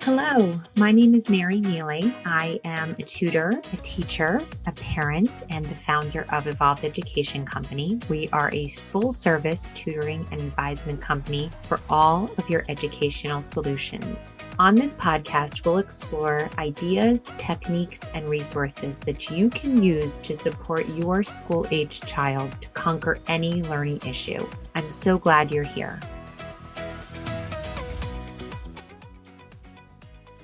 Hello, my name is Mary Miele. I am a tutor, a teacher, a parent, and the founder of Evolved Education Company. We are a full-service tutoring and advisement company for all of your educational solutions. On this podcast, we'll explore ideas, techniques, and resources that you can use to support your school-aged child to conquer any learning issue. I'm so glad you're here.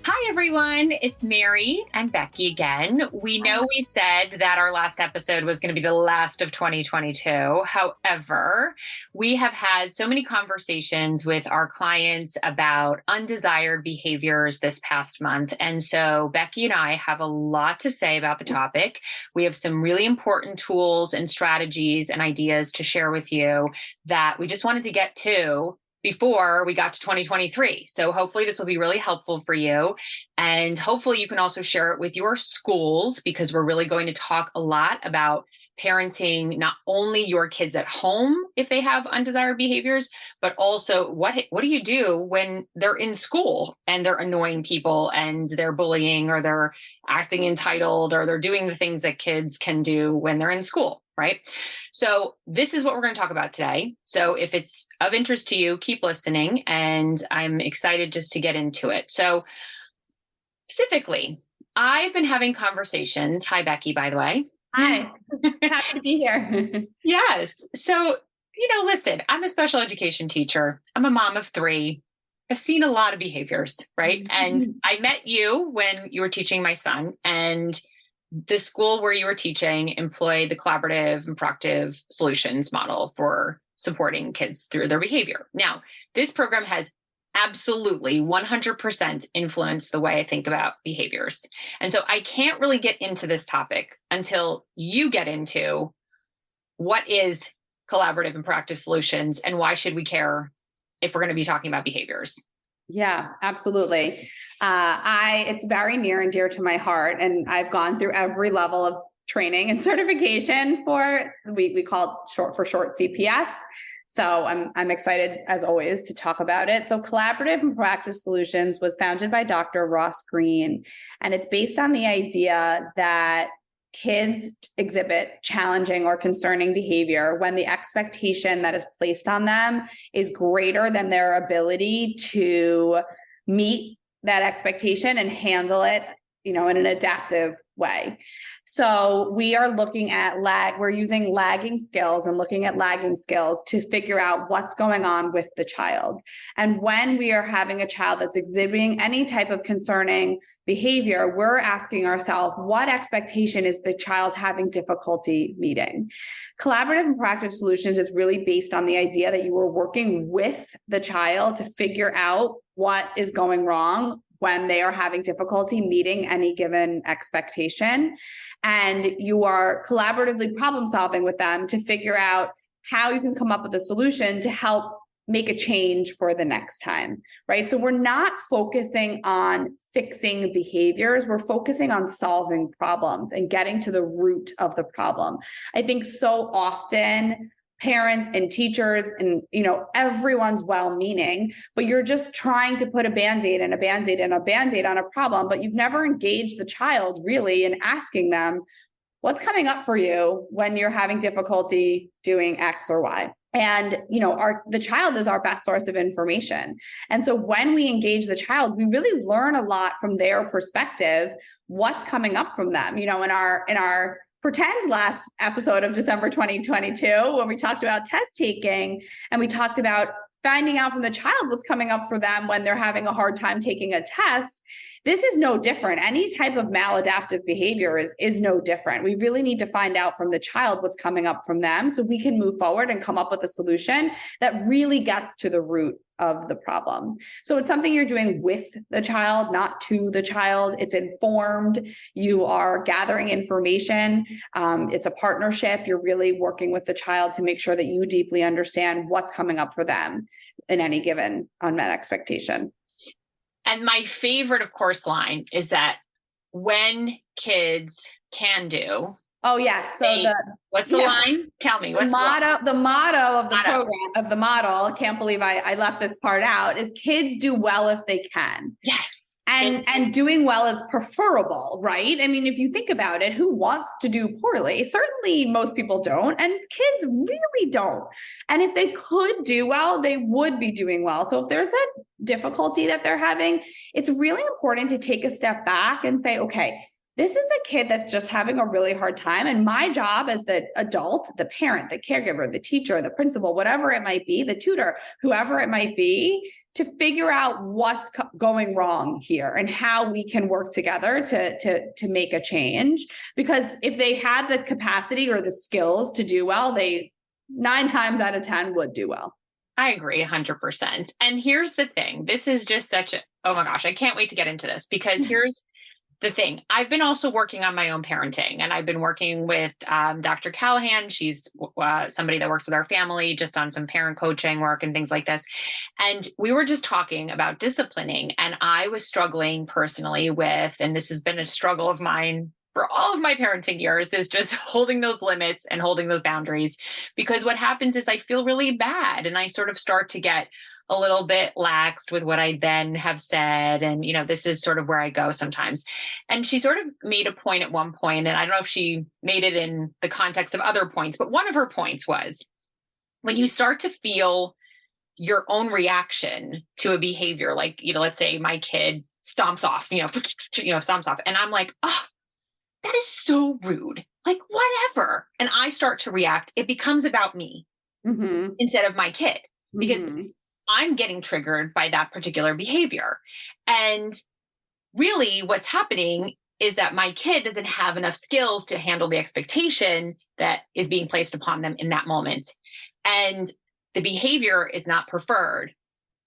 Hi, everyone. It's Mary and Becky again. We know we said that our last episode was going to be the last of 2022. However, we have had so many conversations with our clients about undesired behaviors this past month. And so Becky and I have a lot to say about the topic. We have some really important tools and strategies and ideas to share with you that we just wanted to get to before we got to 2023. So hopefully this will be really helpful for you. And hopefully you can also share it with your schools, because we're really going to talk a lot about parenting, not only your kids at home if they have undesired behaviors, but also what do you do when they're in school and they're annoying people and they're bullying or they're acting entitled or they're doing the things that kids can do when they're in school. Right? So this is what we're going to talk about today. So if it's of interest to you, keep listening, and I'm excited just to get into it. So specifically, I've been having conversations. Hi, Becky, by the way. Hi, happy to be here. Yes. So, listen, I'm a special education teacher. I'm a mom of 3. I've seen a lot of behaviors, right? Mm-hmm. And I met you when you were teaching my son, and the school where you were teaching employed the collaborative and proactive solutions model for supporting kids through their behavior. Now, this program has absolutely 100% influenced the way I think about behaviors. And so I can't really get into this topic until you get into what is collaborative and proactive solutions and why should we care if we're going to be talking about behaviors. Yeah, absolutely. It's very near and dear to my heart, and I've gone through every level of training and certification for, we call it short CPS. So I'm excited as always to talk about it. So Collaborative and Proactive Solutions was founded by Dr. Ross Green, and it's based on the idea that kids exhibit challenging or concerning behavior when the expectation that is placed on them is greater than their ability to meet that expectation and handle it, in an adaptive way. So we are looking at we're using lagging skills and looking at lagging skills to figure out what's going on with the child. And when we are having a child that's exhibiting any type of concerning behavior, we're asking ourselves, what expectation is the child having difficulty meeting? Collaborative and proactive solutions is really based on the idea that you are working with the child to figure out what is going wrong when they are having difficulty meeting any given expectation. And you are collaboratively problem solving with them to figure out how you can come up with a solution to help make a change for the next time, right? So we're not focusing on fixing behaviors. We're focusing on solving problems and getting to the root of the problem. I think so often parents and teachers and, everyone's well-meaning, but you're just trying to put a Band-Aid and a Band-Aid and a Band-Aid on a problem, but you've never engaged the child really in asking them, what's coming up for you when you're having difficulty doing X or Y? And, the child is our best source of information. And so when we engage the child, we really learn a lot from their perspective, what's coming up from them, in our pretend last episode of December 2022, when we talked about test taking and we talked about finding out from the child what's coming up for them when they're having a hard time taking a test. This is no different. Any type of maladaptive behavior is no different. We really need to find out from the child what's coming up from them so we can move forward and come up with a solution that really gets to the root of the problem. So it's something you're doing with the child, not to the child. It's informed. You are gathering information. It's a partnership. You're really working with the child to make sure that you deeply understand what's coming up for them in any given unmet expectation. And my favorite, of course, line is that when kids can do. Oh, yes. So what's the line? Tell me. The motto of the program, of the model, can't believe I left this part out, is kids do well if they can. Yes. And doing well is preferable, right? I mean, if you think about it, who wants to do poorly? Certainly most people don't, and kids really don't. And if they could do well, they would be doing well. So if there's a difficulty that they're having, it's really important to take a step back and say, okay, this is a kid that's just having a really hard time. And my job as the adult, the parent, the caregiver, the teacher, the principal, whatever it might be, the tutor, whoever it might be, to figure out what's going wrong here and how we can work together to make a change. Because if they had the capacity or the skills to do well, they 9 times out of 10 would do well. I agree 100%. And here's the thing. This is just such a, oh my gosh, I can't wait to get into this, because here's the thing. I've been also working on my own parenting, and I've been working with Dr. Callahan. She's somebody that works with our family just on some parent coaching work and things like this. And we were just talking about disciplining, and I was struggling personally with, and this has been a struggle of mine for all of my parenting years, is just holding those limits and holding those boundaries. Because what happens is I feel really bad, and I sort of start to get a little bit laxed with what I then have said. And, this is sort of where I go sometimes. And she sort of made a point at one point, and I don't know if she made it in the context of other points, but one of her points was, when you start to feel your own reaction to a behavior, like, let's say my kid stomps off, stomps off. And I'm like, oh, that is so rude. Like, whatever. And I start to react. It becomes about me instead of my kid, because I'm getting triggered by that particular behavior. And really what's happening is that my kid doesn't have enough skills to handle the expectation that is being placed upon them in that moment. And the behavior is not preferred,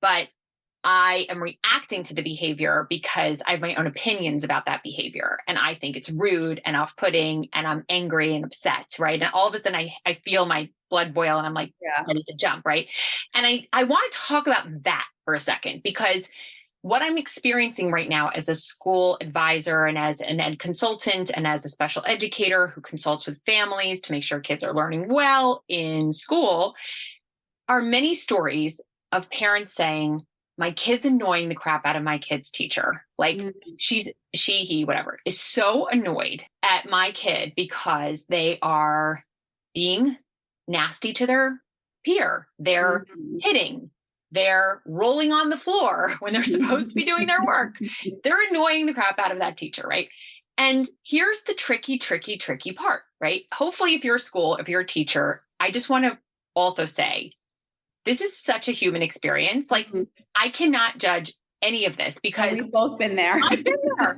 but I am reacting to the behavior because I have my own opinions about that behavior. And I think it's rude and off-putting, and I'm angry and upset, right? And all of a sudden I feel my blood boil, and I'm like, ready to jump, right? And I want to talk about that for a second, because what I'm experiencing right now as a school advisor and as an ed consultant and as a special educator who consults with families to make sure kids are learning well in school are many stories of parents saying, my kid's annoying the crap out of my kid's teacher. Like he, whatever, is so annoyed at my kid because they are being nasty to their peer. They're hitting, they're rolling on the floor when they're supposed to be doing their work. They're annoying the crap out of that teacher, right? And here's the tricky part, right? Hopefully, if you're a school, if you're a teacher, I just want to also say, this is such a human experience. Like, I cannot judge any of this because we've both been there. I've been there.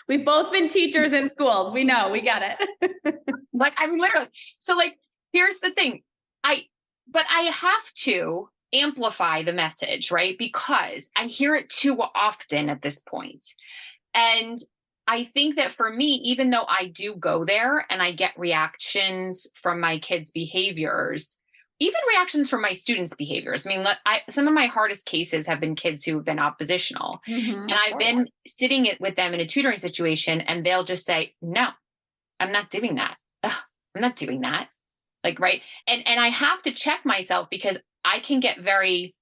We've both been teachers in schools. We know, we get it. Like, I mean, literally. So like, here's the thing. But I have to amplify the message, right? Because I hear it too often at this point. And I think that for me, even though I do go there and I get reactions from my kids' behaviors, even reactions from my students' behaviors. I mean, some of my hardest cases have been kids who have been oppositional. And I've been sitting with them in a tutoring situation, and they'll just say, no, I'm not doing that. Ugh, I'm not doing that. Like, right. And I have to check myself, because I can get very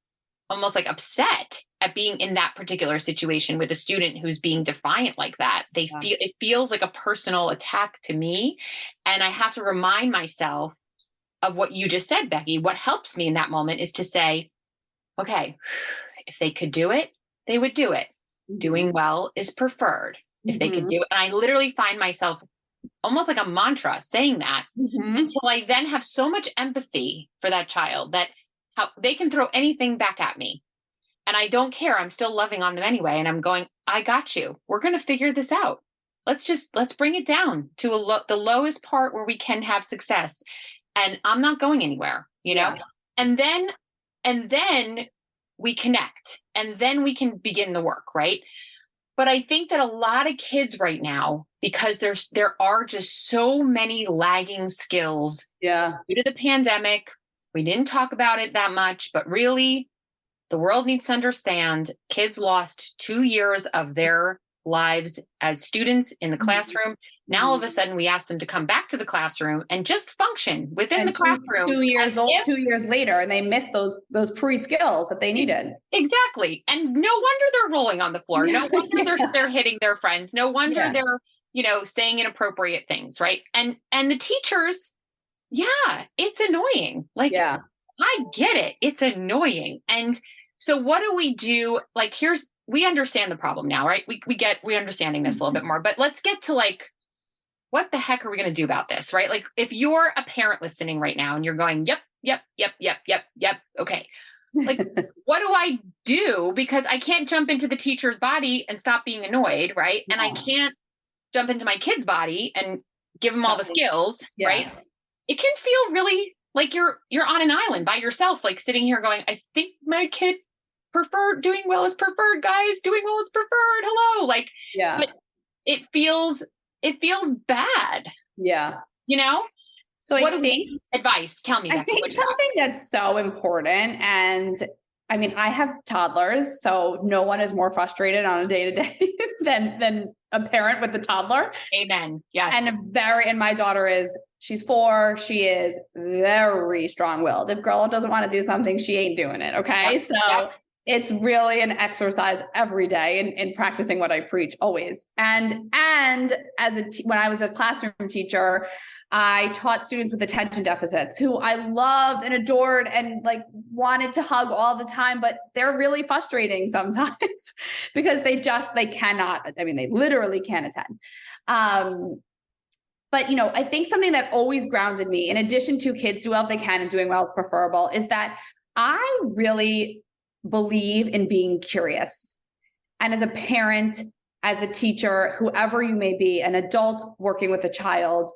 almost like upset at being in that particular situation with a student who's being defiant like that. It feels like a personal attack to me. And I have to remind myself of what you just said, Becky. What helps me in that moment is to say, okay, if they could do it, they would do it. Doing well is preferred. If they could do it. And I literally find myself almost like a mantra saying that until I then have so much empathy for that child that how they can throw anything back at me. And I don't care. I'm still loving on them anyway. And I'm going, I got you. We're going to figure this out. Let's bring it down to the lowest part where we can have success. And I'm not going anywhere, and then we connect, and then we can begin the work. Right. But I think that a lot of kids right now, because there are just so many lagging skills due to the pandemic. We didn't talk about it that much, but really the world needs to understand kids lost 2 years of their lives as students in the classroom. Now, all of a sudden, we ask them to come back to the classroom and just function within the classroom. 2 years old, 2 years later, and they miss those pre-skills that they needed. Exactly. And no wonder they're rolling on the floor. No wonder they're hitting their friends. No wonder they're, saying inappropriate things, right? And the teachers, it's annoying. I get it. It's annoying. And so what do we do? Like, we understand the problem now, right? We're understanding this a little bit more, but let's get to what the heck are we going to do about this, right? Like, if you're a parent listening right now and you're going, yep. Okay. Like, what do I do? Because I can't jump into the teacher's body and stop being annoyed, right? And I can't jump into my kid's body and give them all the skills, right? It can feel really like you're on an island by yourself, like sitting here going, I think my kid doing well is preferred, guys. Doing well is preferred. Hello. But it feels bad. Yeah. So advice, tell me. I think something that's so important, and I mean, I have toddlers, so no one is more frustrated on a day-to-day than a parent with a toddler. Amen. Yes. And my daughter she's 4. She is very strong-willed. If girl doesn't want to do something, she ain't doing it. Okay. It's really an exercise every day in practicing what I preach always. And when I was a classroom teacher, I taught students with attention deficits who I loved and adored and wanted to hug all the time, but they're really frustrating sometimes because they cannot, they literally can't attend. But, I think something that always grounded me, in addition to kids do well if they can and doing well is preferable, is that I really believe in being curious. And as a parent, as a teacher, whoever you may be, an adult working with a child,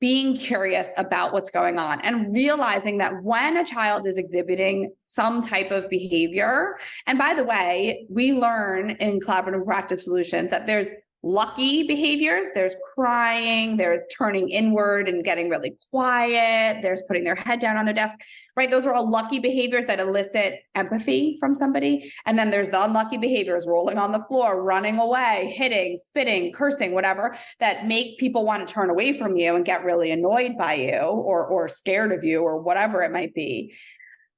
being curious about what's going on and realizing that when a child is exhibiting some type of behavior, and by the way, we learn in collaborative proactive solutions that there's lucky behaviors, there's crying, there's turning inward and getting really quiet, there's putting their head down on their desk, right? Those are all lucky behaviors that elicit empathy from somebody. And then there's the unlucky behaviors, rolling on the floor, running away, hitting, spitting, cursing, whatever, that make people want to turn away from you and get really annoyed by you or scared of you or whatever it might be.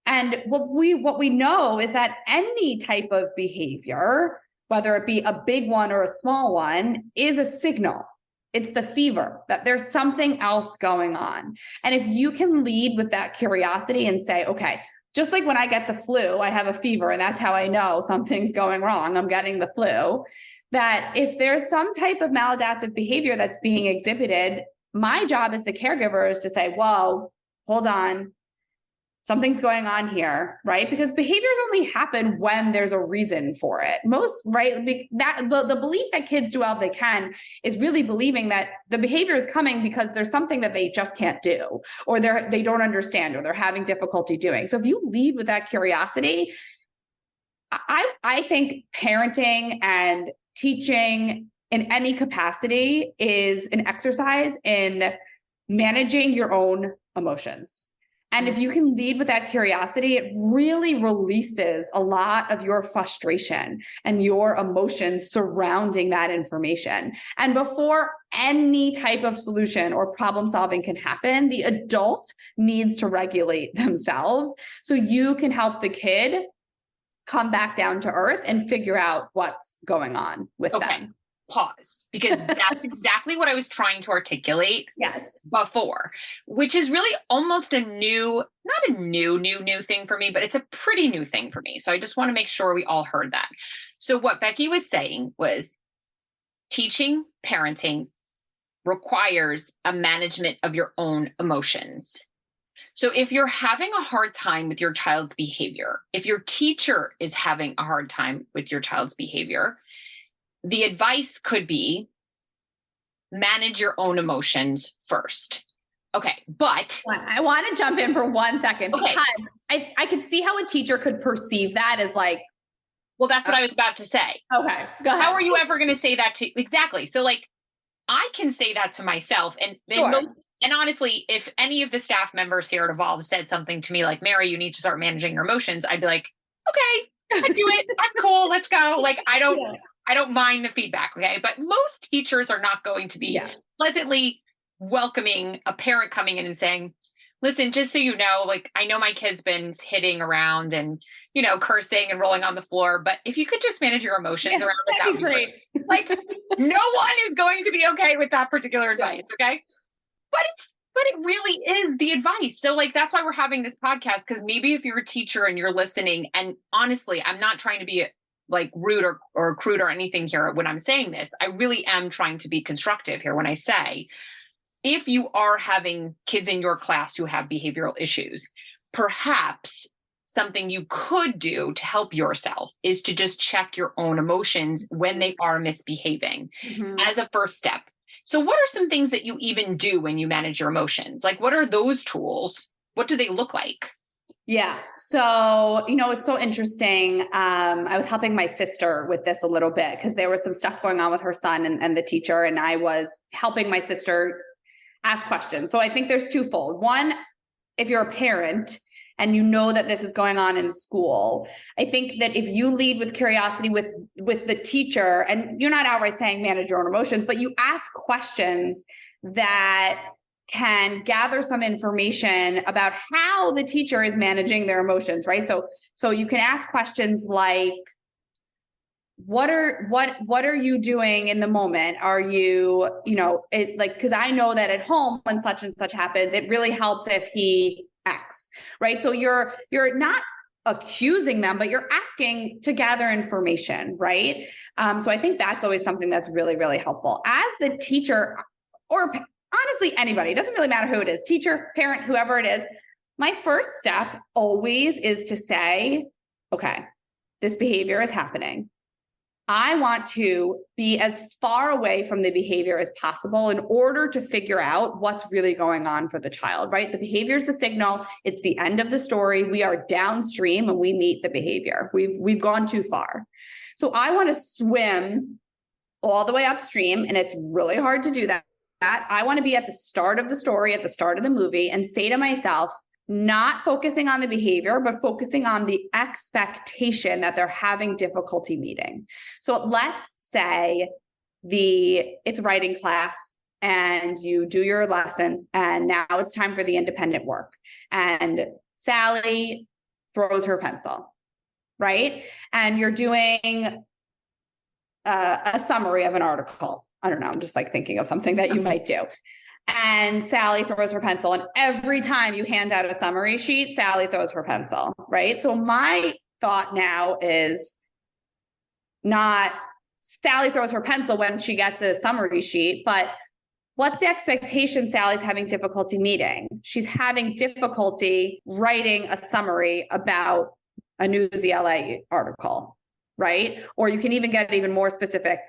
And what we know is that any type of behavior, whether it be a big one or a small one, is a signal. It's the fever that there's something else going on. And if you can lead with that curiosity and say, okay, just like when I get the flu, I have a fever and that's how I know something's going wrong, I'm getting the flu, that if there's some type of maladaptive behavior that's being exhibited, my job as the caregiver is to say, whoa, hold on. Something's going on here, right? Because behaviors only happen when there's a reason for it. The belief that kids do all they can is really believing that the behavior is coming because there's something that they just can't do, or they don't understand, or they're having difficulty doing. So if you lead with that curiosity, I think parenting and teaching in any capacity is an exercise in managing your own emotions. And if you can lead with that curiosity, it really releases a lot of your frustration and your emotions surrounding that information. And before any type of solution or problem solving can happen, the adult needs to regulate themselves so you can help the kid come back down to earth and figure out what's going on with them. Pause, because that's exactly what I was trying to articulate before, which is really almost not a new thing for me, but it's a pretty new thing for me. So I just want to make sure we all heard that. So what Becky was saying was teaching parenting requires a management of your own emotions. So if you're having a hard time with your child's behavior, if your teacher is having a hard time with your child's behavior, the advice could be manage your own emotions first. Okay, but I want to jump in for 1 second because I could see how a teacher could perceive that as well, that's what I was about to say. Okay, go ahead. How are you ever going to say that to exactly? So I can say that to myself, and honestly, if any of the staff members here at Evolve said something to me like, Mary, you need to start managing your emotions, I'd be like, okay, I do it. I'm cool. Let's go. I don't mind the feedback. Okay. But most teachers are not going to be pleasantly welcoming a parent coming in and saying, listen, just so you know, like, I know my kid's been hitting around and, cursing and rolling on the floor, but if you could just manage your emotions around it, that would be great. Like, no one is going to be okay with that particular advice. Okay. But it really is the advice. So like, that's why we're having this podcast. Cause maybe if you're a teacher and you're listening, and honestly, I'm not trying to be like rude or crude or anything here when I'm saying this. I really am trying to be constructive here when I say, if you are having kids in your class who have behavioral issues, perhaps something you could do to help yourself is to just check your own emotions when they are misbehaving as a first step. So what are some things that you even do when you manage your emotions? Like, what are those tools? What do they look like? Yeah. So, it's so interesting. I was helping my sister with this a little bit because there was some stuff going on with her son and the teacher, and I was helping my sister ask questions. So I think there's twofold. One, if you're a parent and you know that this is going on in school, I think that if you lead with curiosity with the teacher, and you're not outright saying manage your own emotions, but you ask questions that can gather some information about how the teacher is managing their emotions, right? So you can ask questions like, what are you doing in the moment? Are you, because I know that at home when such and such happens, it really helps if he X, right? So you're not accusing them, but you're asking to gather information, right? So I think that's always something that's really, really helpful. As the teacher, or honestly, anybody, it doesn't really matter who it is, teacher, parent, whoever it is, my first step always is to say, okay, this behavior is happening. I want to be as far away from the behavior as possible in order to figure out what's really going on for the child, right? The behavior is the signal. It's the end of the story. We are downstream and we meet the behavior. We've gone too far. So I want to swim all the way upstream, and it's really hard to do that. I want to be at the start of the story, at the start of the movie, and say to myself, not focusing on the behavior, but focusing on the expectation that they're having difficulty meeting. So let's say it's writing class and you do your lesson and now it's time for the independent work. And Sally throws her pencil, right? And you're doing a summary of an article. I don't know. I'm just like thinking of something that you might do. And Sally throws her pencil. And every time you hand out a summary sheet, Sally throws her pencil, right? So my thought now is not Sally throws her pencil when she gets a summary sheet, but what's the expectation Sally's having difficulty meeting? She's having difficulty writing a summary about a News ELA article, right? Or you can even get even more specific.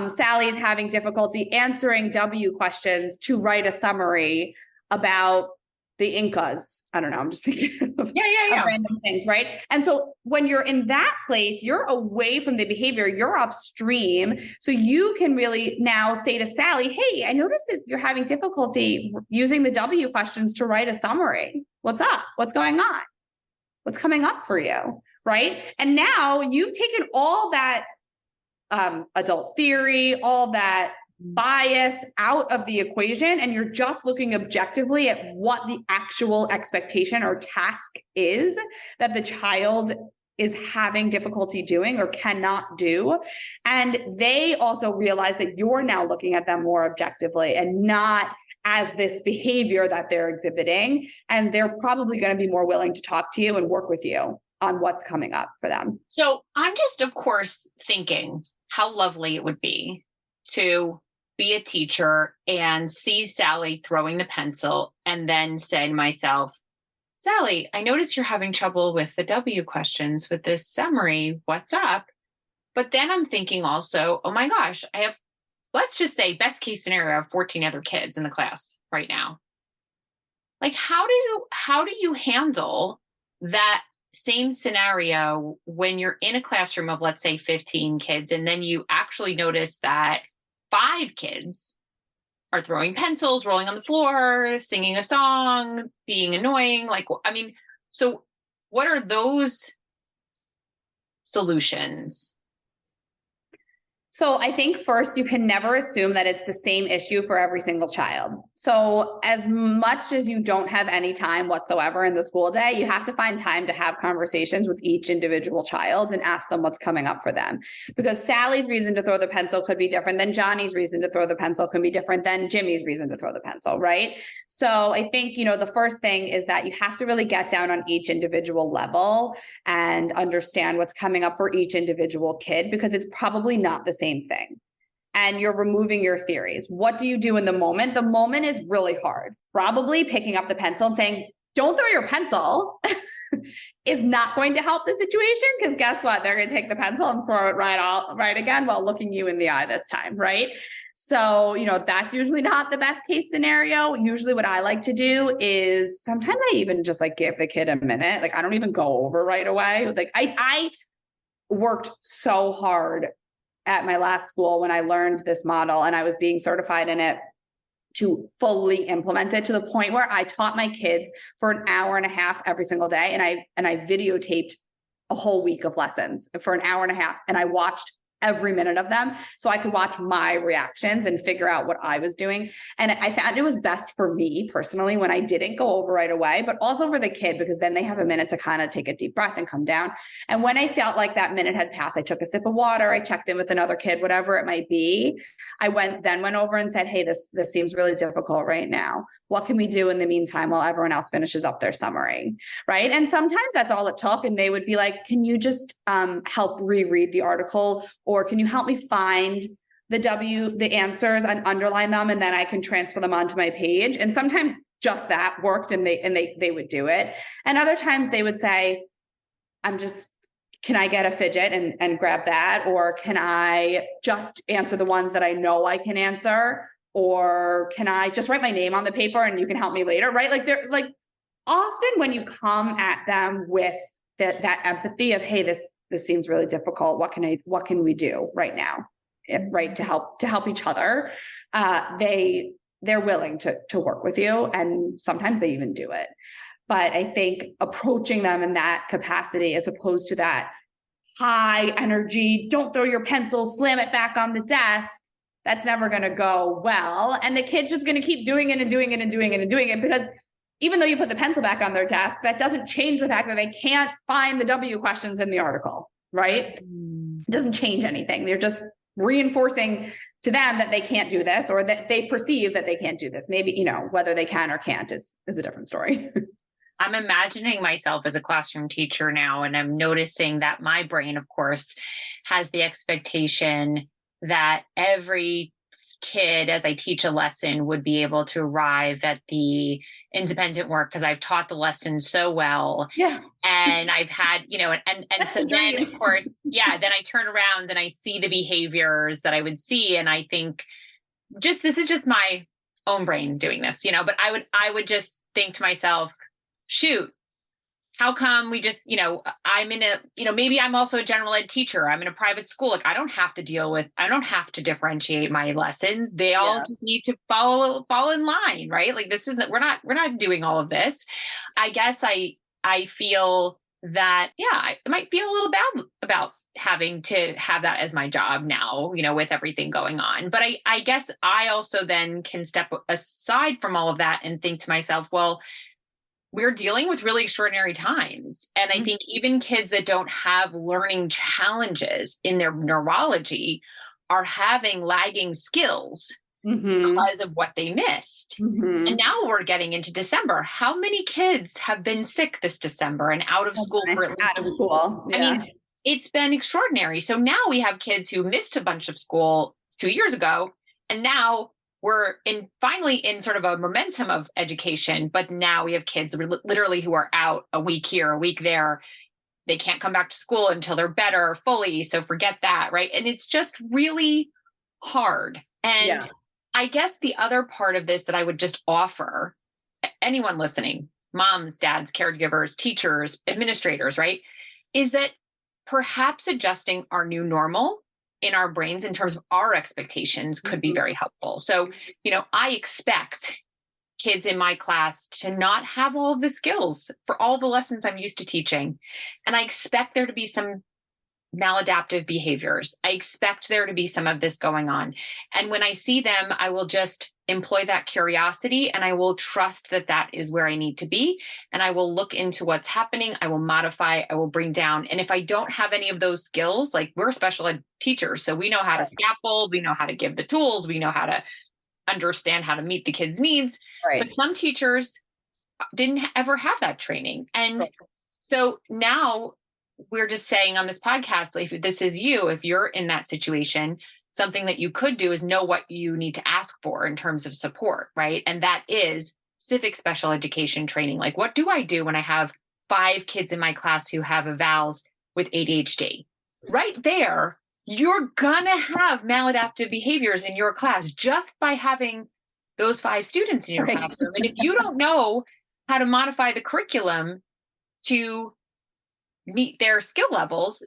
Sally is having difficulty answering W questions to write a summary about the Incas. I don't know. I'm just thinking of random things, right? And so when you're in that place, you're away from the behavior, you're upstream. So you can really now say to Sally, hey, I noticed that you're having difficulty using the W questions to write a summary. What's up? What's going on? What's coming up for you? Right? And now you've taken all that adult theory, all that bias out of the equation, and you're just looking objectively at what the actual expectation or task is that the child is having difficulty doing or cannot do. And they also realize that you're now looking at them more objectively and not as this behavior that they're exhibiting. And they're probably going to be more willing to talk to you and work with you on what's coming up for them. So I'm just, of course, thinking how lovely it would be to be a teacher and see Sally throwing the pencil and then say to myself, Sally, I notice you're having trouble with the W questions with this summary. What's up? But then I'm thinking also, oh my gosh, let's just say best case scenario, I have 14 other kids in the class right now. Like, how do you handle that same scenario when you're in a classroom of, let's say, 15 kids, and then you actually notice that 5 kids are throwing pencils, rolling on the floor, singing a song, being annoying? Like, I mean, so what are those solutions? So I think first, you can never assume that it's the same issue for every single child. So as much as you don't have any time whatsoever in the school day, you have to find time to have conversations with each individual child and ask them what's coming up for them. Because Sally's reason to throw the pencil could be different than Johnny's reason to throw the pencil could be different than Jimmy's reason to throw the pencil, right? So I think, the first thing is that you have to really get down on each individual level and understand what's coming up for each individual kid, because it's probably not the same thing. And you're removing your theories. What do you do in the moment? The moment is really hard. Probably picking up the pencil and saying, don't throw your pencil is not going to help the situation, because guess what? They're going to take the pencil and throw it right again while looking you in the eye this time, right? So, that's usually not the best case scenario. Usually what I like to do is sometimes I even just give the kid a minute. I don't even go over right away. I worked so hard at my last school when I learned this model and I was being certified in it to fully implement it, to the point where I taught my kids for an hour and a half every single day. And I videotaped a whole week of lessons for an hour and a half. And I watched every minute of them so I could watch my reactions and figure out what I was doing. And I found it was best for me personally when I didn't go over right away, but also for the kid, because then they have a minute to kind of take a deep breath and come down. And when I felt like that minute had passed, I took a sip of water, I checked in with another kid, whatever it might be. I went over and said, hey, this seems really difficult right now. What can we do in the meantime while everyone else finishes up their summary? Right. And sometimes that's all it took. And they would be like, can you just help reread the article? Or can you help me find the answers and underline them, and then I can transfer them onto my page? And sometimes just that worked, and they would do it. And other times they would say, can I get a fidget and grab that? Or can I just answer the ones that I know I can answer? Or can I just write my name on the paper and you can help me later? Right. They're often when you come at them with that empathy of, hey, this seems really difficult. What can we do right now? Right. To help each other. They're willing to work with you. And sometimes they even do it. But I think approaching them in that capacity, as opposed to that high energy, don't throw your pencil, slam it back on the desk, that's never going to go well. And the kid's just going to keep doing it and doing it and doing it and doing it, because even though you put the pencil back on their desk, that doesn't change the fact that they can't find the W questions in the article, right? It doesn't change anything. They're just reinforcing to them that they can't do this, or that they perceive that they can't do this. Maybe, whether they can or can't is a different story. I'm imagining myself as a classroom teacher now, and I'm noticing that my brain, of course, has the expectation that every kid, as I teach a lesson, would be able to arrive at the independent work, because I've taught the lesson so well. Yeah. And I've had, and so then of course, then I turn around and I see the behaviors that I would see. And I think this is just my own brain doing this, but I would just think to myself, shoot, how come we just, I'm in a, maybe I'm also a general ed teacher. I'm in a private school. I don't have to differentiate my lessons. They all just need to fall in line, right? We're not doing all of this. I guess I feel that, I might feel a little bad about having to have that as my job now, with everything going on. But I guess I also then can step aside from all of that and think to myself, well, we're dealing with really extraordinary times. And I think even kids that don't have learning challenges in their neurology are having lagging skills because of what they missed. And now we're getting into December. How many kids have been sick this December and out of school for at least a week? Yeah. I mean, it's been extraordinary. So now we have kids who missed a bunch of school 2 years ago, and now we're finally in sort of a momentum of education, but now we have kids literally who are out a week here, a week there. They can't come back to school until they're better fully. So forget that, right? And it's just really hard. And I guess the other part of this that I would just offer anyone listening, moms, dads, caregivers, teachers, administrators, right, is that perhaps adjusting our new normal in our brains in terms of our expectations could be very helpful. So, I expect kids in my class to not have all of the skills for all the lessons I'm used to teaching. And I expect there to be some maladaptive behaviors. I expect there to be some of this going on. And when I see them, I will just employ that curiosity and I will trust that that is where I need to be. And I will look into what's happening. I will modify, I will bring down. And if I don't have any of those skills, like we're special ed teachers, so we know how to scaffold, we know how to give the tools, we know how to understand how to meet the kids' needs. Right. But some teachers didn't ever have that training. And so now we're just saying on this podcast, like, if this is you, if you're in that situation, something that you could do is know what you need to ask for in terms of support, right? And that is civic special education training. Like, what do I do when I have 5 kids in my class who have evals with ADHD? Right there, you're gonna have maladaptive behaviors in your class just by having those 5 students in your classroom. And if you don't know how to modify the curriculum to meet their skill levels,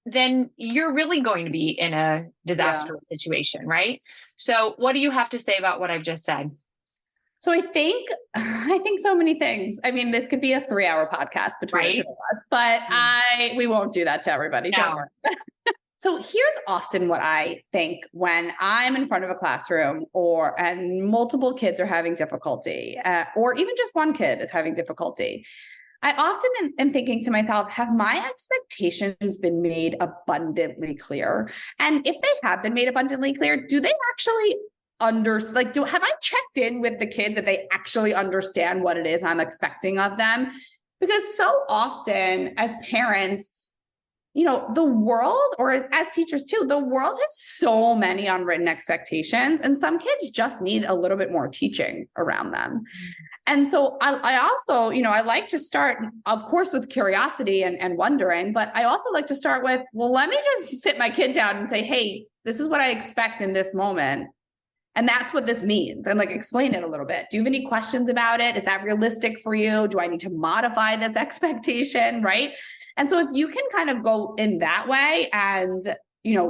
then you're really going to be in a disastrous situation, right? So what do you have to say about what I've just said? So I think so many things. I mean, this could be a 3-hour podcast between the two of us, but we won't do that to everybody. No. Don't worry. So here's often what I think when I'm in front of a classroom and multiple kids are having difficulty, or even just one kid is having difficulty. I often am thinking to myself, have my expectations been made abundantly clear? And if they have been made abundantly clear, do they actually have I checked in with the kids that they actually understand what it is I'm expecting of them? Because so often as parents, the world, or as teachers too, the world has so many unwritten expectations, and some kids just need a little bit more teaching around them. And so I also, I like to start, of course, with curiosity and wondering, but I also like to start with, well, let me just sit my kid down and say, hey, this is what I expect in this moment. And that's what this means. And explain it a little bit. Do you have any questions about it? Is that realistic for you? Do I need to modify this expectation? Right. And so if you can kind of go in that way and,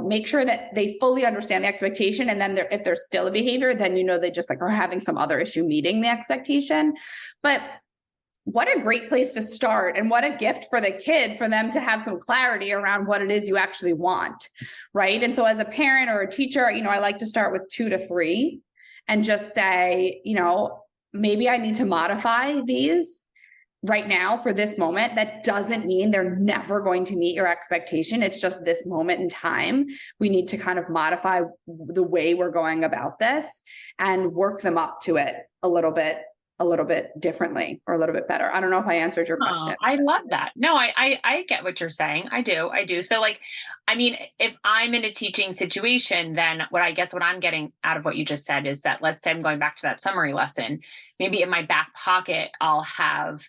make sure that they fully understand the expectation. And then if there's still a behavior, then, they just are having some other issue meeting the expectation. But what a great place to start, and what a gift for the kid for them to have some clarity around what it is you actually want. Right. And so as a parent or a teacher, I like to start with 2 to 3 and just say, maybe I need to modify these right now for this moment. That doesn't mean they're never going to meet your expectation. It's just this moment in time. We need to kind of modify the way we're going about this and work them up to it a little bit differently or a little bit better. I don't know if I answered your question. I love that. No, I get what you're saying. I do. So if I'm in a teaching situation, then what I'm getting out of what you just said is that, let's say I'm going back to that summary lesson, maybe in my back pocket, I'll have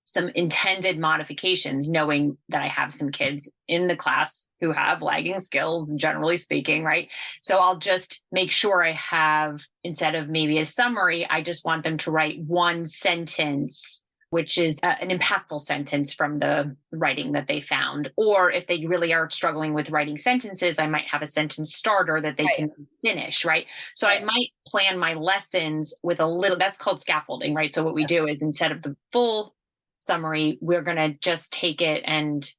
some intended modifications, knowing that I have some kids in the class who have lagging skills, generally speaking, right? So I'll just make sure I have, instead of maybe a summary, I just want them to write one sentence, which is an impactful sentence from the writing that they found. Or if they really are struggling with writing sentences, I might have a sentence starter that they can finish, right? So I might plan my lessons with that's called scaffolding, right? So what we do is, instead of the full summary, we're going to just take it and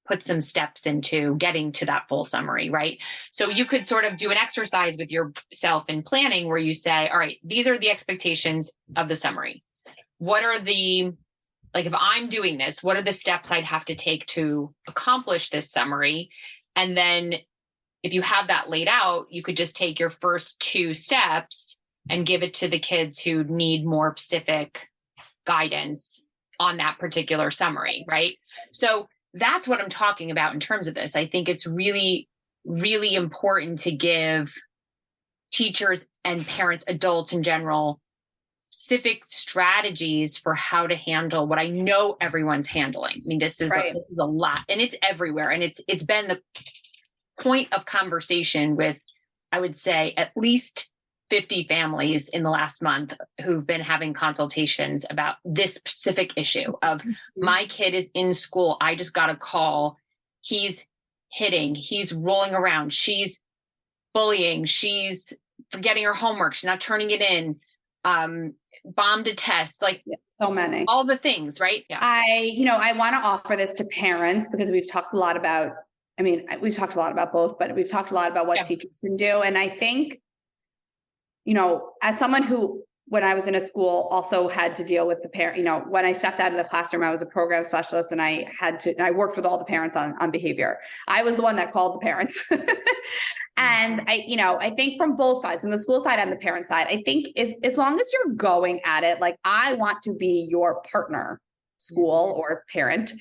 put some steps into getting to that full summary, right? So you could sort of do an exercise with yourself in planning where you say, all right, these are the expectations of the summary. What are if I'm doing this, what are the steps I'd have to take to accomplish this summary? And then if you have that laid out, you could just take your first 2 steps and give it to the kids who need more specific guidance on that particular summary, right? So that's what I'm talking about in terms of this. I think it's really, really important to give teachers and parents, adults in general, specific strategies for how to handle what I know everyone's handling. I mean, this is a lot, and it's everywhere. And it's been the point of conversation with, I would say, at least 50 families in the last month who've been having consultations about this specific issue of, my kid is in school. I just got a call. He's hitting, he's rolling around. She's bullying. She's forgetting her homework. She's not turning it in. Bombed a test, so many, all the things, right? Yeah. I want to offer this to parents because we've talked a lot about I mean, we've talked a lot about both, but we've talked a lot about what teachers can do. And I think, as someone who, when I was in a school, also had to deal with the parent, when I stepped out of the classroom, I was a program specialist and I worked with all the parents on behavior. I was the one that called the parents. And I think from both sides, from the school side and the parent side, I think as long as you're going at it, like, I want to be your partner, school or parent,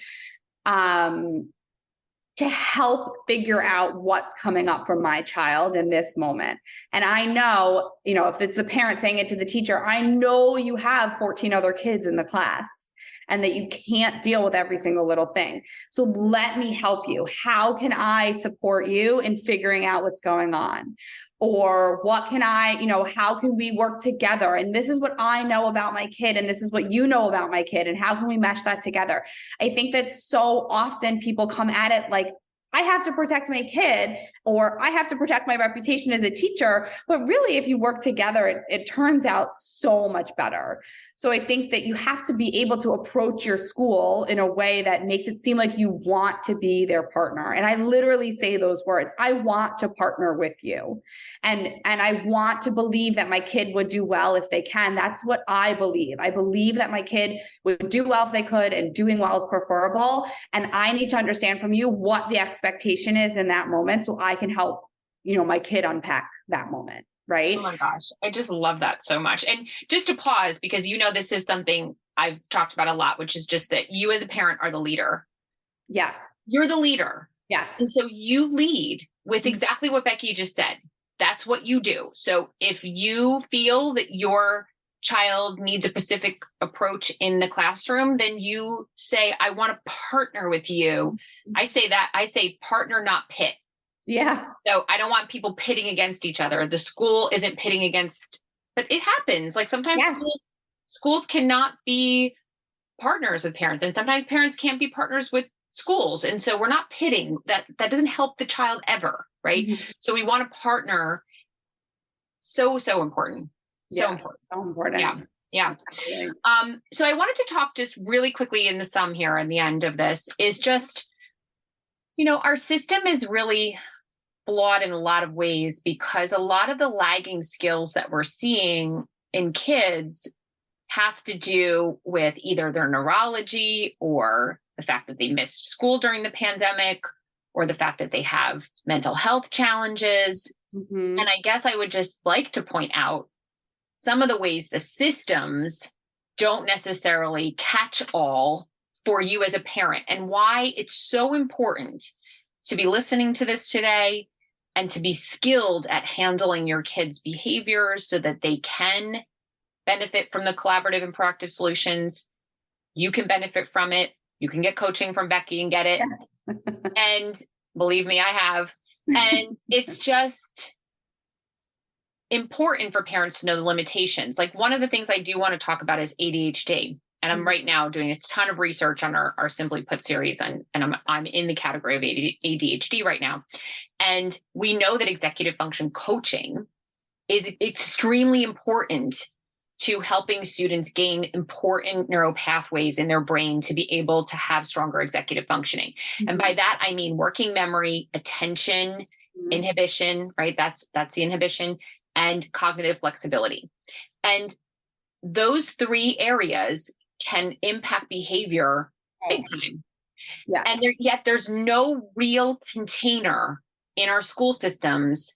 to help figure out what's coming up for my child in this moment. And I know, if it's the parent saying it to the teacher, I know you have 14 other kids in the class and that you can't deal with every single little thing. So let me help you. How can I support you in figuring out what's going on? Or what can how can we work together? And this is what I know about my kid, and this is what you know about my kid, and how can we mesh that together? I think that so often people come at it like, I have to protect my kid, or I have to protect my reputation as a teacher. But really, if you work together, it turns out so much better. So I think that you have to be able to approach your school in a way that makes it seem like you want to be their partner. And I literally say those words. I want to partner with you. And I want to believe that my kid would do well if they can. That's what I believe. I believe that my kid would do well if they could, and doing well is preferable. And I need to understand from you what the expectation is in that moment, so I can help, my kid unpack that moment. Right. Oh my gosh. I just love that so much. And just to pause, because this is something I've talked about a lot, which is just that you as a parent are the leader. Yes. You're the leader. Yes. And so you lead with exactly what Becky just said. That's what you do. So if you feel that your child needs a specific approach in the classroom, then you say, I want to partner with you. I say partner, not pit. Yeah. So I don't want people pitting against each other. The school isn't pitting against, but it happens. Like sometimes schools cannot be partners with parents, and sometimes parents can't be partners with schools. And so we're not pitting. That doesn't help the child ever. Right. Mm-hmm. So we want to partner. So important. So important. Yeah. Absolutely. So I wanted to talk just really quickly in the sum here in the end of this is just, our system is really flawed in a lot of ways, because a lot of the lagging skills that we're seeing in kids have to do with either their neurology, or the fact that they missed school during the pandemic, or the fact that they have mental health challenges. Mm-hmm. And I guess I would just like to point out some of the ways the systems don't necessarily catch all for you as a parent, and why it's so important to be listening to this today and to be skilled at handling your kids' behaviors so that they can benefit from the collaborative and proactive solutions. You can benefit from it. You can get coaching from Becky and get it. And believe me, I have. And it's just important for parents to know the limitations. Like, one of the things I do want to talk about is ADHD. And I'm right now doing a ton of research on our Simply Put series, and I'm in the category of ADHD right now. And we know that executive function coaching is extremely important to helping students gain important neural pathways in their brain to be able to have stronger executive functioning. Mm-hmm. And by that, I mean working memory, attention, inhibition, right? That's the inhibition, and cognitive flexibility. And those three areas can impact behavior big time. Yeah. And yet there's no real container in our school systems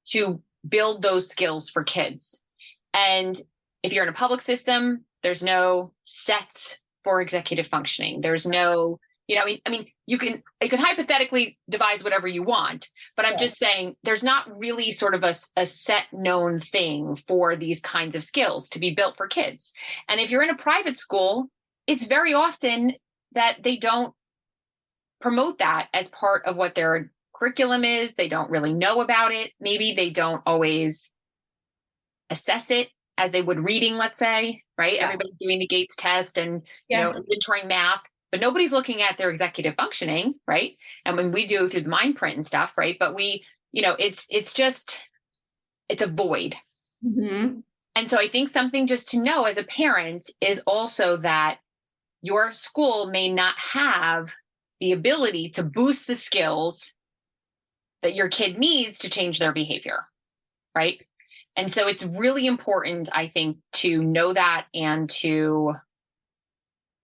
to build those skills for kids. And if you're in a public system, there's no sets for executive functioning. There's no, I mean, you can hypothetically devise whatever you want, but I'm just saying there's not really sort of a set known thing for these kinds of skills to be built for kids. And if you're in a private school, it's very often that they don't promote that as part of what their curriculum is. They don't really know about it. Maybe they don't always assess it as they would reading, let's say, right? Yeah. Everybody's doing the Gates test and, inventorying math, but nobody's looking at their executive functioning, right? And when we do through the mind print and stuff, right? But we, it's a void. Mm-hmm. And so I think something just to know as a parent is also that your school may not have the ability to boost the skills that your kid needs to change their behavior, right? And so it's really important, I think, to know that and to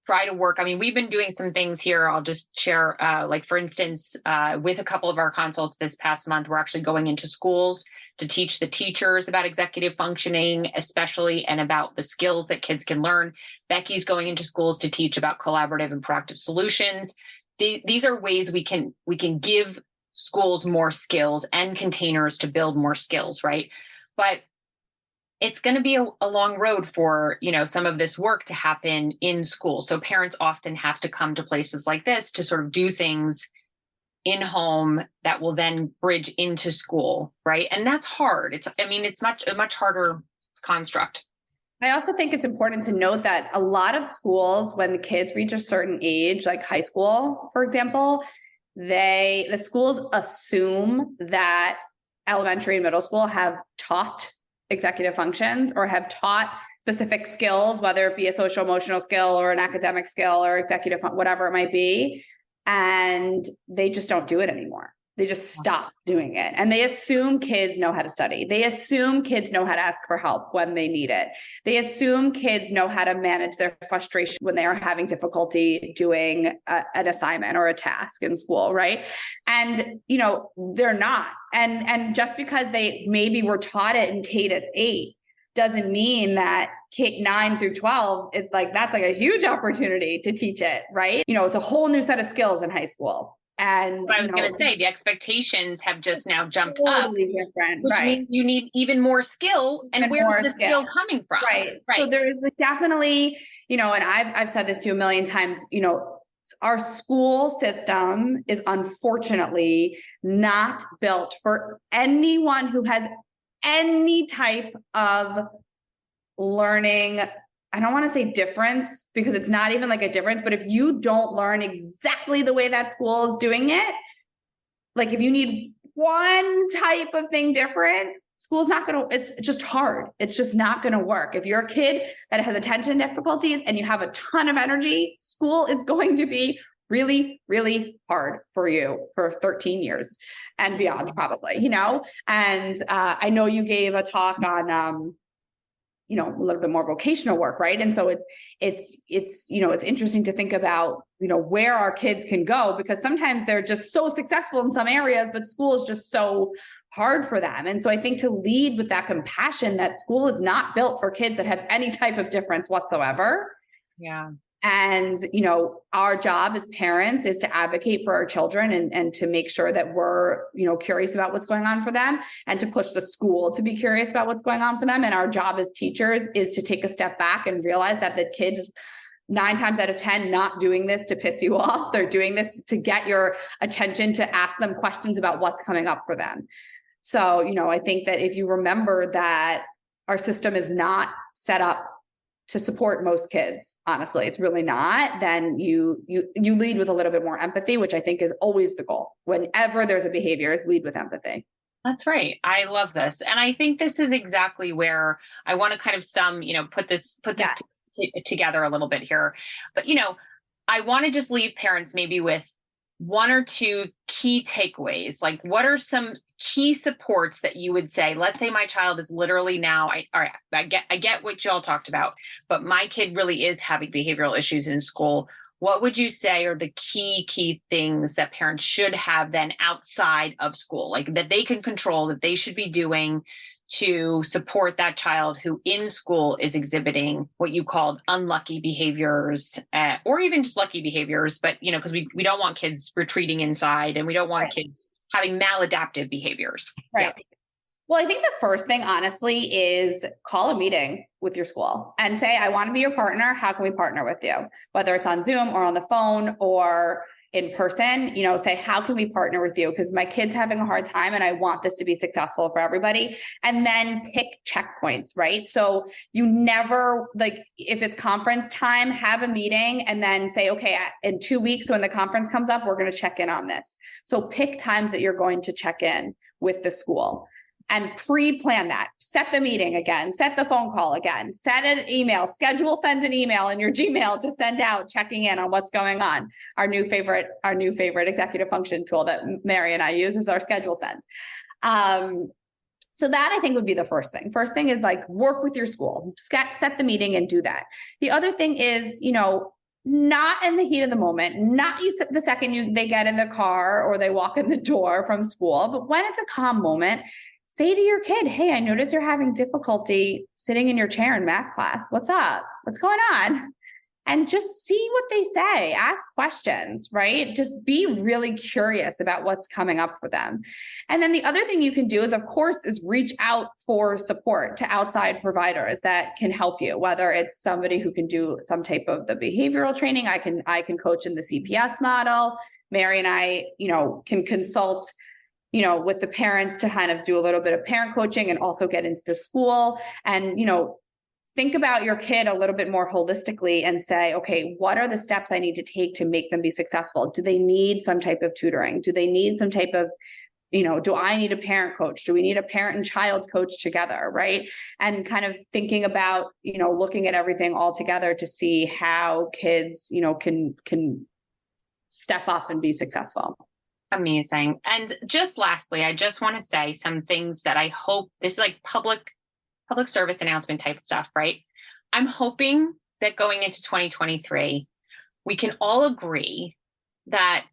try to work. I mean, we've been doing some things here. I'll just share, like, for instance, with a couple of our consults this past month, we're actually going into schools to teach the teachers about executive functioning, especially, and about the skills that kids can learn. Becky's going into schools to teach about collaborative and proactive solutions. These are ways we can give schools more skills and containers to build more skills, right? But it's going to be a long road for, some of this work to happen in school. So parents often have to come to places like this to sort of do things in home that will then bridge into school, right? And that's hard. It's a much harder construct. I also think it's important to note that a lot of schools, when the kids reach a certain age, like high school, for example, the schools assume that elementary and middle school have taught executive functions or have taught specific skills, whether it be a social emotional skill or an academic skill or executive, whatever it might be. And they just don't do it anymore. They just stop doing it. And they assume kids know how to study. They assume kids know how to ask for help when they need it. They assume kids know how to manage their frustration when they are having difficulty doing an assignment or a task in school, right? And, they're not. And just because they maybe were taught it in K-8 doesn't mean that K-9 through 12 is that's a huge opportunity to teach it, right? It's a whole new set of skills in high school. And but I was going to say the expectations have just now jumped totally up, different, which means you need even more skill. And where's the skill coming from? Right. So there is definitely, and I've said this to you a million times, our school system is unfortunately not built for anyone who has any type of learning. I don't want to say difference because it's not even like a difference, but if you don't learn exactly the way that school is doing it, like if you need one type of thing different, school's not going to, it's just hard. It's just not going to work. If you're a kid that has attention difficulties and you have a ton of energy, school is going to be really, really hard for you for 13 years and beyond, probably, and I know you gave a talk on, a little bit more vocational work, right? And so it's interesting to think about, where our kids can go, because sometimes they're just so successful in some areas, but school is just so hard for them. And so I think to lead with that compassion that school is not built for kids that have any type of difference whatsoever. Yeah. And, our job as parents is to advocate for our children and to make sure that we're, curious about what's going on for them and to push the school to be curious about what's going on for them. And our job as teachers is to take a step back and realize that the kids 9 times out of 10 not doing this to piss you off. They're doing this to get your attention, to ask them questions about what's coming up for them. So, I think that if you remember that our system is not set up to support most kids, honestly, it's really not, then you lead with a little bit more empathy, which I think is always the goal. Whenever there's a behavior, is lead with empathy. That's right. I love this. And I think this is exactly where I want to kind of put this Yes. together a little bit here. But, I want to just leave parents maybe with 1 or 2 key takeaways. Like, what are some key supports that you would say? Let's say my child is literally now, I get what y'all talked about, but my kid really is having behavioral issues in school. What would you say are the key things that parents should have then outside of school, like that they can control, that they should be doing to support that child who in school is exhibiting what you called unlucky behaviors, or even just lucky behaviors, but, because we don't want kids retreating inside and we don't want kids having maladaptive behaviors. Right. Yeah. Well, I think the first thing, honestly, is call a meeting with your school and say, I want to be your partner. How can we partner with you? Whether it's on Zoom or on the phone or in person, say, how can we partner with you? Because my kid's having a hard time and I want this to be successful for everybody. And then pick checkpoints, right? So you never, if it's conference time, have a meeting and then say, okay, in 2 weeks when the conference comes up, we're going to check in on this. So pick times that you're going to check in with the school. and pre-plan that. Set the meeting again, set the phone call again, set an email, send an email in your Gmail to send out, checking in on what's going on. Our new favorite executive function tool that Mary and I use is our schedule send. So that I think would be the first thing. First thing is like work with your school, set the meeting and do that. The other thing is, not in the heat of the moment, not the second they get in the car or they walk in the door from school, but when it's a calm moment, say to your kid, hey, I notice you're having difficulty sitting in your chair in math class. What's up? What's going on? And just see what they say, ask questions, right? Just be really curious about what's coming up for them. And then the other thing you can do is, of course, is reach out for support to outside providers that can help you, whether it's somebody who can do some type of the behavioral training. I can coach in the CPS model. Mary and I, can consult with the parents to kind of do a little bit of parent coaching and also get into the school and, think about your kid a little bit more holistically and say, okay, what are the steps I need to take to make them be successful? Do they need some type of tutoring? Do they need some type of, do I need a parent coach? Do we need a parent and child coach together? Right. And kind of thinking about, looking at everything all together to see how kids, can step up and be successful. Amazing. And just lastly, I just want to say some things that I hope this is like public service announcement type stuff, right? I'm hoping that going into 2023, we can all agree that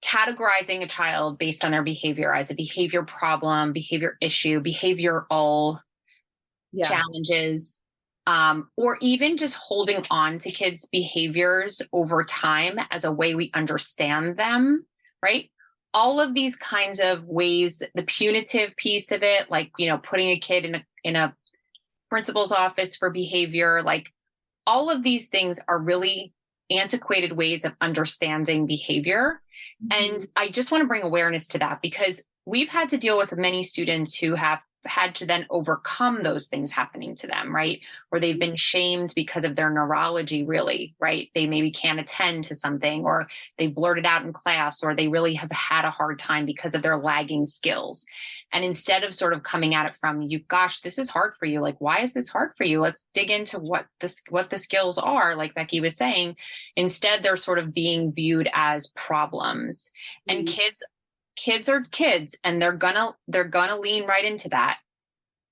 categorizing a child based on their behavior as a behavior problem, behavior issue, behavioral challenges, or even just holding on to kids' behaviors over time as a way we understand them, right? All of these kinds of ways, the punitive piece of it, like, putting a kid in a principal's office for behavior, like all of these things are really antiquated ways of understanding behavior. Mm-hmm. And I just want to bring awareness to that because we've had to deal with many students who have had to then overcome those things happening to them, right? Or they've been shamed because of their neurology, really, right? They maybe can't attend to something, or they blurted out in class, or they really have had a hard time because of their lagging skills. And instead of sort of coming at it from gosh, this is hard for you. Like, why is this hard for you? Let's dig into what the skills are, like Becky was saying. Instead, they're sort of being viewed as problems. Mm-hmm. And kids are kids, and they're gonna lean right into that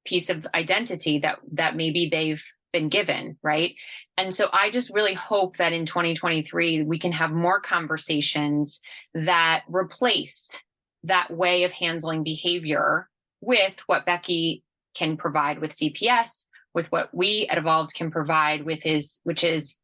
piece of identity that maybe they've been given, right? And so I just really hope that in 2023 we can have more conversations that replace that way of handling behavior with what Becky can provide with CPS, with what we at Evolved can provide which is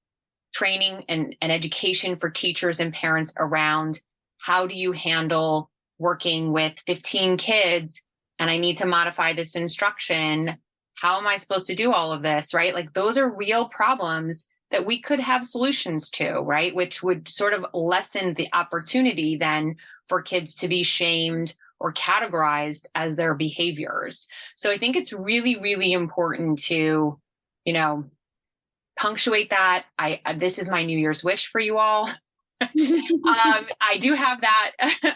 training and education for teachers and parents around how do you handle working with 15 kids and I need to modify this instruction. How am I supposed to do all of this, right? Like those are real problems that we could have solutions to, right? Which would sort of lessen the opportunity then for kids to be shamed or categorized as their behaviors. So I think it's really, really important to, punctuate that. This is my New Year's wish for you all. I do have that.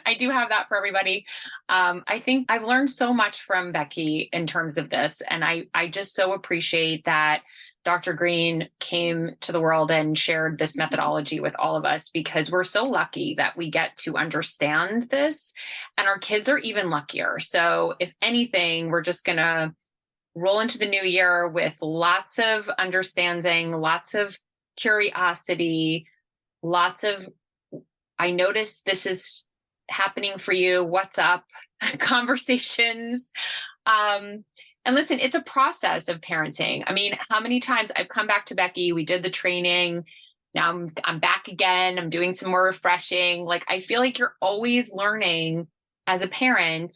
I do have that for everybody. I think I've learned so much from Becky in terms of this. And I just so appreciate that Dr. Green came to the world and shared this methodology with all of us, because we're so lucky that we get to understand this, and our kids are even luckier. So if anything, we're just going to roll into the new year with lots of understanding, lots of curiosity, lots of, I noticed this is happening for you. What's up? Conversations. And listen, it's a process of parenting. I mean, how many times I've come back to Becky, we did the training. Now I'm back again. I'm doing some more refreshing. Like, I feel like you're always learning as a parent,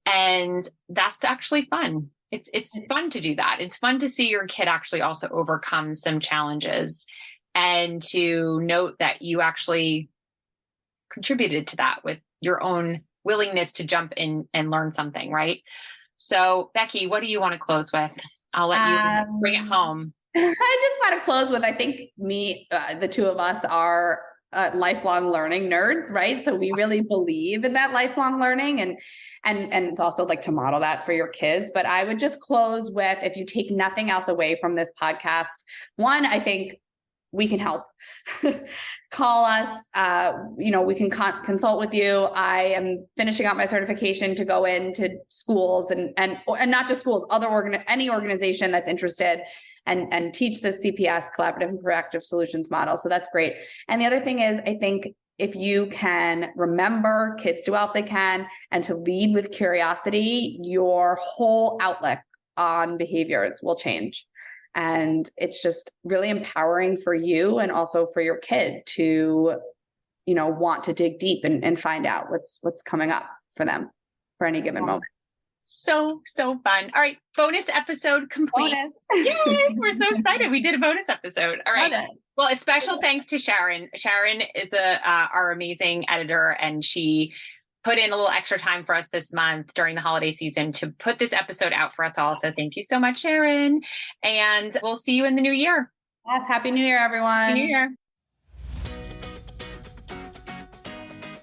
and that's actually fun. It's fun to do that. It's fun to see your kid actually also overcome some challenges, and to note that you actually contributed to that with your own willingness to jump in and learn something, right? So, Becky, what do you want to close with? I'll let you bring it home. I just want to close with, I think the two of us are lifelong learning nerds, right? So we really believe in that lifelong learning, and it's also like to model that for your kids. But I would just close with, if you take nothing else away from this podcast, one, I think we can help. Call us. We can consult with you. I am finishing out my certification to go into schools and not just schools, any organization that's interested, and teach the CPS, collaborative and proactive solutions model. So that's great. And the other thing is, I think if you can remember, kids do well if they can, and to lead with curiosity, your whole outlook on behaviors will change. And it's just really empowering for you and also for your kid to, want to dig deep and find out what's coming up for them for any given moment. So fun. All right. Bonus episode complete. Bonus. Yay. We're so excited. We did a bonus episode. All right. Well, a special thanks to Sharon. Sharon is our amazing editor, and she put in a little extra time for us this month during the holiday season to put this episode out for us all. So thank you so much, Sharon. And we'll see you in the new year. Yes. Happy New Year, everyone. Happy New Year.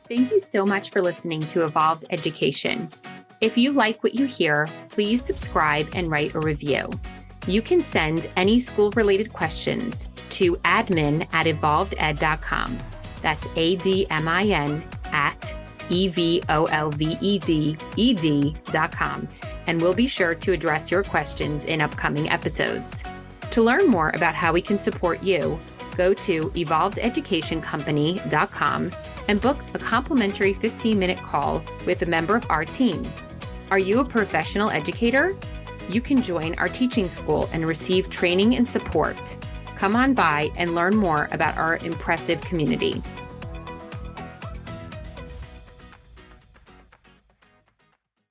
Thank you so much for listening to Evolved Education. If you like what you hear, please subscribe and write a review. You can send any school-related questions to admin@evolveded.com. That's admin@evolveded.com, and we'll be sure to address your questions in upcoming episodes. To learn more about how we can support you, go to evolvededucationcompany.com and book a complimentary 15-minute call with a member of our team. Are you a professional educator? You can join our teaching school and receive training and support. Come on by and learn more about our impressive community.